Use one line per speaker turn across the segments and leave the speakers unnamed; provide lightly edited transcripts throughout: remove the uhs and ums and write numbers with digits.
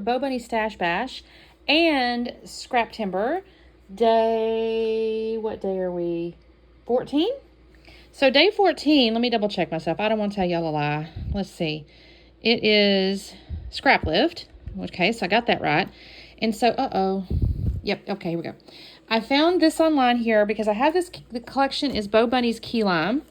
BoBunny Stash Bash and Scraptember. What day are we? 14? So day 14, let me double check myself. I don't want to tell y'all a lie. Let's see. It is Scrap Lift. Okay, so I got that right. And so, Yep, okay, here we go. I found this online here because I have this, the collection is BoBunny's Keylime.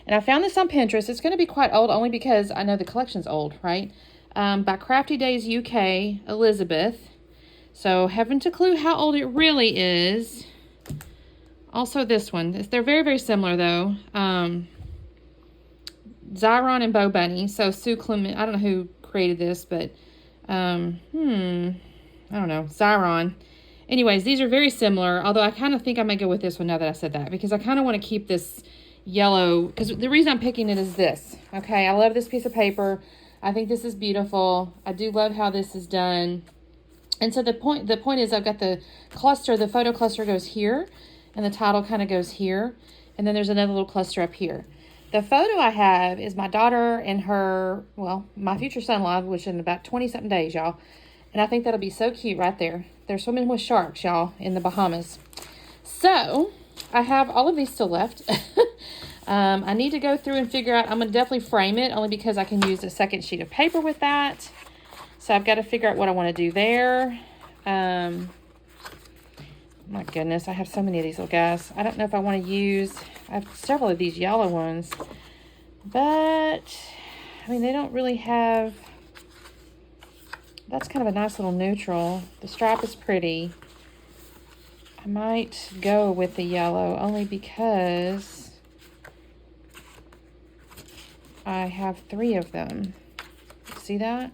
And I found this on Pinterest. It's going to be quite old only because I know the collection's old, right? By Crafty Days UK, Elizabeth. So, haven't a clue how old it really is. Also, this one. They're very, very similar, though. Zyron and BoBunny. So, Sue Clement. I don't know who created this, but... I don't know. Zyron. Anyways, these are very similar. Although, I kind of think I may go with this one now that I said that. Because I kind of want to keep this yellow. Because the reason I'm picking it is this. Okay, I love this piece of paper. I think this is beautiful. I do love how this is done. And so the point is I've got the cluster, the photo cluster goes here, and the title kind of goes here, and then there's another little cluster up here. The photo I have is my daughter and her, well, my future son-in-law, which in about 20-something days, y'all. And I think that'll be so cute right there. They're swimming with sharks, y'all, in the Bahamas. So, I have all of these still left. I need to go through and figure out, I'm going to definitely frame it, only because I can use a second sheet of paper with that. So I've got to figure out what I want to do there. My goodness, I have so many of these little guys. I don't know if I want to use, I have several of these yellow ones. But, I mean, they don't really have, that's kind of a nice little neutral. The stripe is pretty. I might go with the yellow only because I have 3 of them. See that?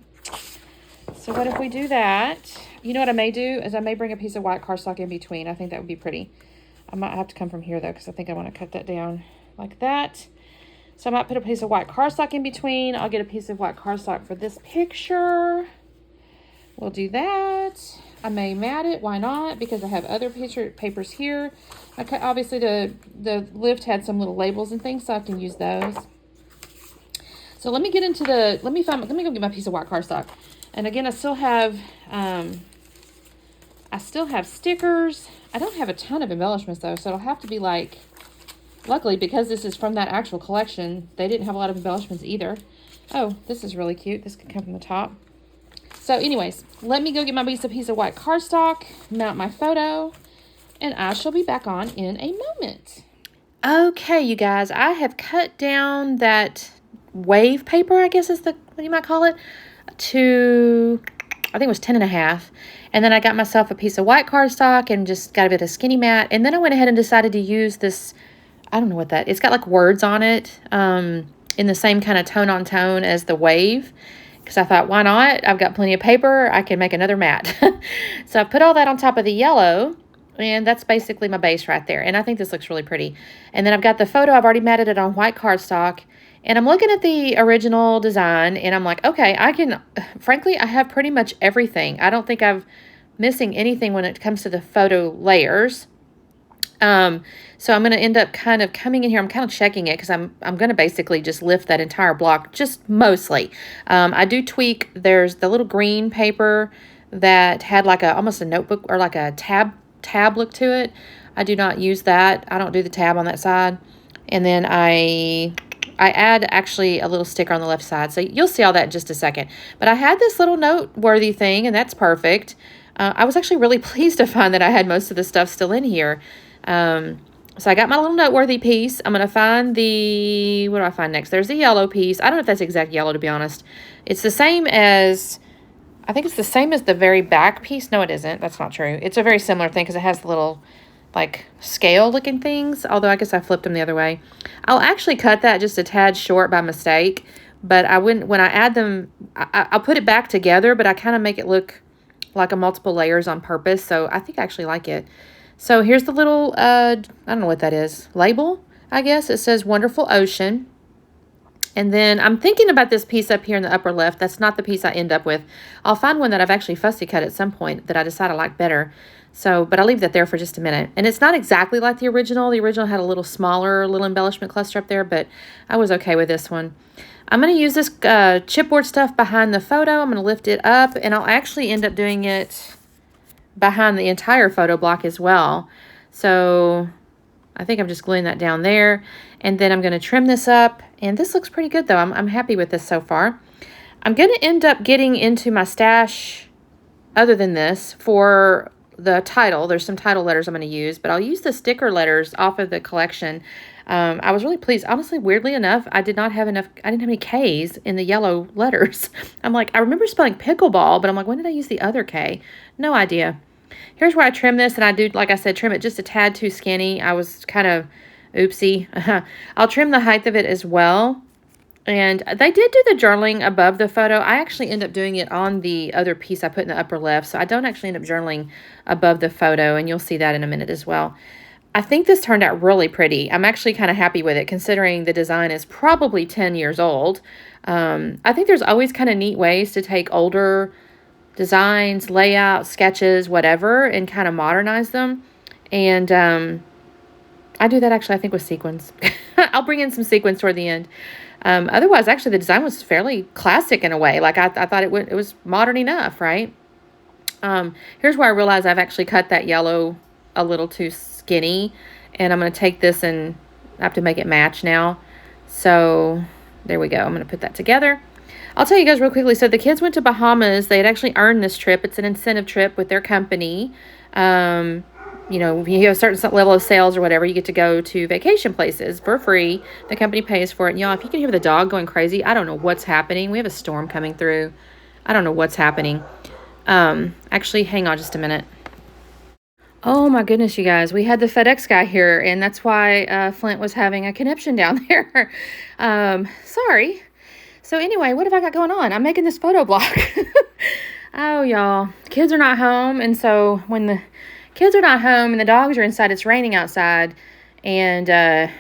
So what if we do that? You know what I may do is I may bring a piece of white cardstock in between. I think that would be pretty. I might have to come from here though because I think I want to cut that down like that. So I might put a piece of white cardstock in between. I'll get a piece of white cardstock for this picture. We'll do that. I may mat it. Why not? Because I have other papers here. Okay, obviously the lift had some little labels and things, so I can use those. So let me get into the, let me go get my piece of white cardstock. And again, I still have stickers. I don't have a ton of embellishments though, so it'll have to be like, luckily because this is from that actual collection, they didn't have a lot of embellishments either. Oh, this is really cute. This could come from the top. So anyways, let me go get my piece of white cardstock, mount my photo, and I shall be back on in a moment. Okay, you guys, I have cut down that wave paper, I guess is what you might call it, to, I think it was 10.5. And then I got myself a piece of white cardstock and just got a bit of skinny mat. And then I went ahead and decided to use this, I don't know what that, it's got like words on it, in the same kind of tone on tone as the wave. Because I thought, why not? I've got plenty of paper. I can make another mat. So I put all that on top of the yellow. And that's basically my base right there. And I think this looks really pretty. And then I've got the photo. I've already matted it on white cardstock. And I'm looking at the original design. And I'm like, okay, frankly, I have pretty much everything. I don't think I'm missing anything when it comes to the photo layers. So I'm going to end up kind of coming in here. I'm kind of checking it because I'm going to basically just lift that entire block, just mostly. I do tweak. There's the little green paper that had like almost a notebook or like a tab look to it. I do not use that. I don't do the tab on that side. And then I add actually a little sticker on the left side. So you'll see all that in just a second. But I had this little noteworthy thing, and that's perfect. I was actually really pleased to find that I had most of the stuff still in here. So I got my little noteworthy piece. I'm going to find what do I find next? There's the yellow piece. I don't know if that's exact yellow, to be honest. It's the same as, I think it's the same as the very back piece. No, it isn't. That's not true. It's a very similar thing because it has the little, like, scale looking things. Although I guess I flipped them the other way. I'll actually cut that just a tad short by mistake. But I wouldn't, when I add them, I'll put it back together, but I kind of make it look like a multiple layers on purpose. So I think I actually like it. So here's the little, I don't know what that is, label, I guess. It says Wonderful Ocean. And then I'm thinking about this piece up here in the upper left. That's not the piece I end up with. I'll find one that I've actually fussy cut at some point that I decide I like better. So, but I'll leave that there for just a minute. And it's not exactly like the original. The original had a little smaller little embellishment cluster up there, but I was okay with this one. I'm going to use this chipboard stuff behind the photo. I'm going to lift it up, and I'll actually end up doing it behind the entire photo block as well. So I think I'm just gluing that down there. And then I'm going to trim this up. And this looks pretty good, though. I'm happy with this so far. I'm going to end up getting into my stash, other than this, for the title. There's some title letters I'm going to use, but I'll use the sticker letters off of the collection. I was really pleased. Honestly, weirdly enough, I didn't have any K's in the yellow letters. I'm like, I remember spelling pickleball, but I'm like, when did I use the other K? No idea. Here's where I trim this, and I do, like I said, trim it just a tad too skinny. I was kind of oopsie. I'll trim the height of it as well. And they did do the journaling above the photo. I actually end up doing it on the other piece I put in the upper left, so I don't actually end up journaling above the photo, and you'll see that in a minute as well. I think this turned out really pretty. I'm actually kind of happy with it, considering the design is probably 10 years old. I think there's always kind of neat ways to take older designs, layouts, sketches, whatever, and kind of modernize them. And I do that actually, I think, with sequins. I'll bring in some sequins toward the end. Otherwise, actually, the design was fairly classic in a way. Like, I thought it was modern enough, right? Here's where I realized I've actually cut that yellow a little too skinny. And I'm going to take this and I have to make it match now. So, there we go. I'm going to put that together. I'll tell you guys real quickly. So, the kids went to Bahamas. They had actually earned this trip. It's an incentive trip with their company. You know, if you have a certain level of sales or whatever, you get to go to vacation places for free. The company pays for it. And y'all, if you can hear the dog going crazy, I don't know what's happening. We have a storm coming through. I don't know what's happening. Actually, hang on just a minute. Oh my goodness, you guys. We had the FedEx guy here, and that's why Flint was having a conniption down there. Sorry. So anyway, what have I got going on? I'm making this photo block. Oh, y'all. Kids are not home, and so when the kids are not home and the dogs are inside, it's raining outside, and,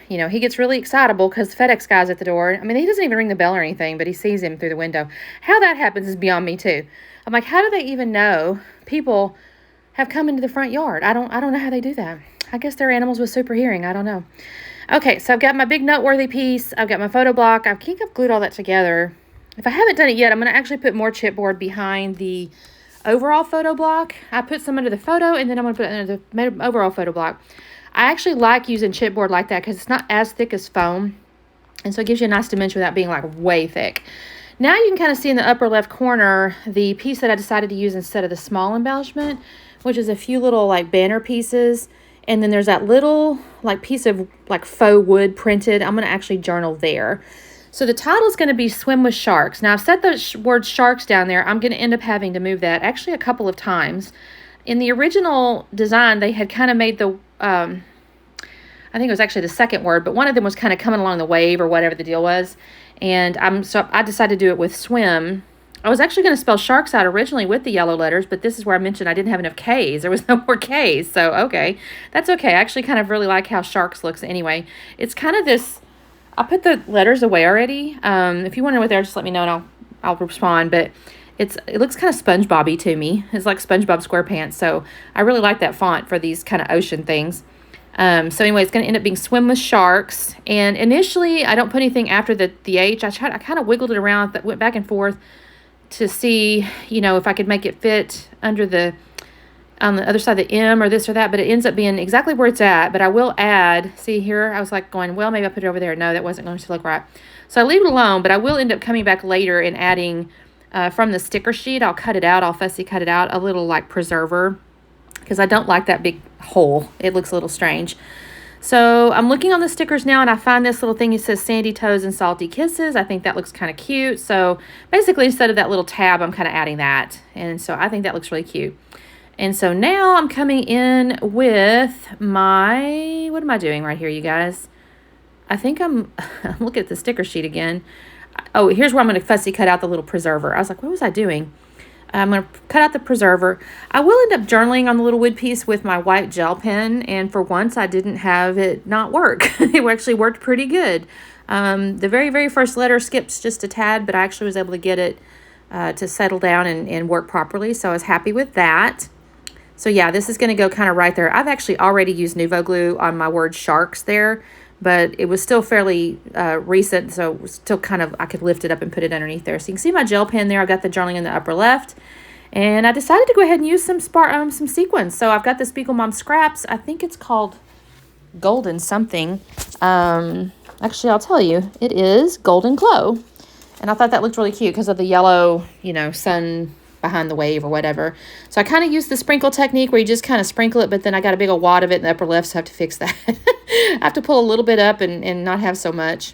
you know, he gets really excitable because the FedEx guy's at the door. I mean, he doesn't even ring the bell or anything, but he sees him through the window. How that happens is beyond me, too. I'm like, how do they even know people have come into the front yard? I don't know how they do that. I guess they're animals with super hearing. I don't know. Okay, so I've got my big noteworthy piece. I've got my photo block. I think I've glued all that together. If I haven't done it yet, I'm going to actually put more chipboard behind the overall photo block. I put some under the photo, and then I'm going to put it under the overall photo block. I actually like using chipboard like that because it's not as thick as foam, and so it gives you a nice dimension without being like way thick. Now you can kind of see in the upper left corner the piece that I decided to use instead of the small embellishment, which is a few little like banner pieces, and then there's that little like piece of like faux wood printed. I'm going to actually journal there. So the title is going to be Swim with Sharks. Now, I've set the word sharks down there. I'm going to end up having to move that actually a couple of times. In the original design, they had kind of made the, I think it was actually the second word, but one of them was kind of coming along the wave or whatever the deal was. And so I decided to do it with swim. I was actually going to spell sharks out originally with the yellow letters, but this is where I mentioned I didn't have enough K's. There was no more K's. So, okay, that's okay. I actually kind of really like how sharks looks anyway. It's kind of this... I put the letters away already. If you want to know what they are, just let me know and I'll respond. But it looks kind of SpongeBob-y to me. It's like SpongeBob SquarePants. So I really like that font for these kind of ocean things. So anyway, it's going to end up being Swim with Sharks. And initially, I don't put anything after the H. I kind of wiggled it around, went back and forth to see, you know, if I could make it fit under on the other side of the M or this or that, but it ends up being exactly where it's at. But I will add, see here, I was like going, well, maybe I'll put it over there. No, that wasn't going to look right. So I leave it alone, but I will end up coming back later and adding from the sticker sheet. I'll cut it out. I'll fussy cut it out, a little like preserver, because I don't like that big hole. It looks a little strange. So I'm looking on the stickers now, and I find this little thing. It says Sandy Toes and Salty Kisses. I think that looks kind of cute. So basically, instead of that little tab, I'm kind of adding that. And so I think that looks really cute. And so now I'm coming in with my, what am I doing right here, you guys? I think I'm looking at the sticker sheet again. Oh, here's where I'm going to fussy cut out the little preserver. I was like, what was I doing? I'm going to cut out the preserver. I will end up journaling on the little wood piece with my white gel pen. And for once, I didn't have it not work. It actually worked pretty good. The very, very first letter skips just a tad, but I actually was able to get it to settle down and work properly. So I was happy with that. So yeah, this is going to go kind of right there. I've actually already used Nuvo glue on my word sharks there, but it was still fairly recent, so it was still kind of, I could lift it up and put it underneath there. So you can see my gel pen there. I've got the journaling in the upper left, and I decided to go ahead and use some sequins. So I've got the Spiegel Mom Scraps. I think it's called Golden something. Actually, I'll tell you, it is Golden Glow. And I thought that looked really cute because of the yellow, you know, sun behind the wave or whatever. So I kind of used the sprinkle technique where you just kind of sprinkle it, but then I got a big old wad of it in the upper left, so I have to fix that. I have to pull a little bit up and not have so much.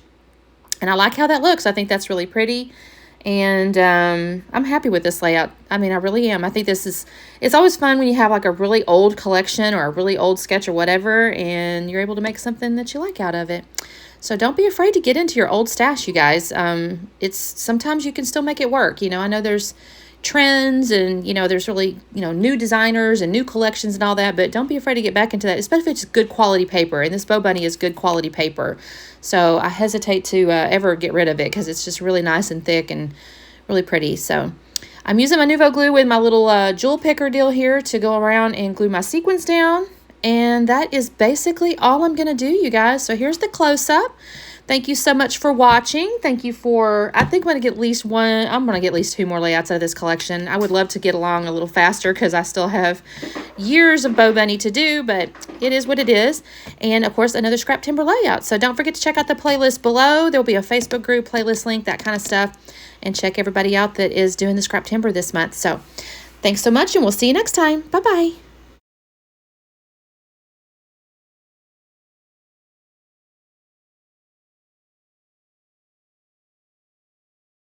And I like how that looks. I think that's really pretty. And I'm happy with this layout. I mean, I really am. I think it's always fun when you have like a really old collection or a really old sketch or whatever, and you're able to make something that you like out of it. So don't be afraid to get into your old stash, you guys. Sometimes you can still make it work. You know, I know there's trends and, you know, there's really, you know, new designers and new collections and all that, but don't be afraid to get back into that, especially if it's good quality paper. And this BoBunny is good quality paper. So I hesitate to ever get rid of it because it's just really nice and thick and really pretty. So I'm using my Nuvo glue with my little jewel picker deal here to go around and glue my sequins down. And that is basically all I'm going to do, you guys. So here's the close-up. Thank you so much for watching. Thank you for, I think I'm going to get at least one, I'm going to get at least 2 more layouts out of this collection. I would love to get along a little faster because I still have years of BoBunny to do, but it is what it is. And of course, another Scraptember layout. So don't forget to check out the playlist below. There'll be a Facebook group, playlist link, that kind of stuff. And check everybody out that is doing the Scraptember this month. So thanks so much, and we'll see you next time. Bye-bye.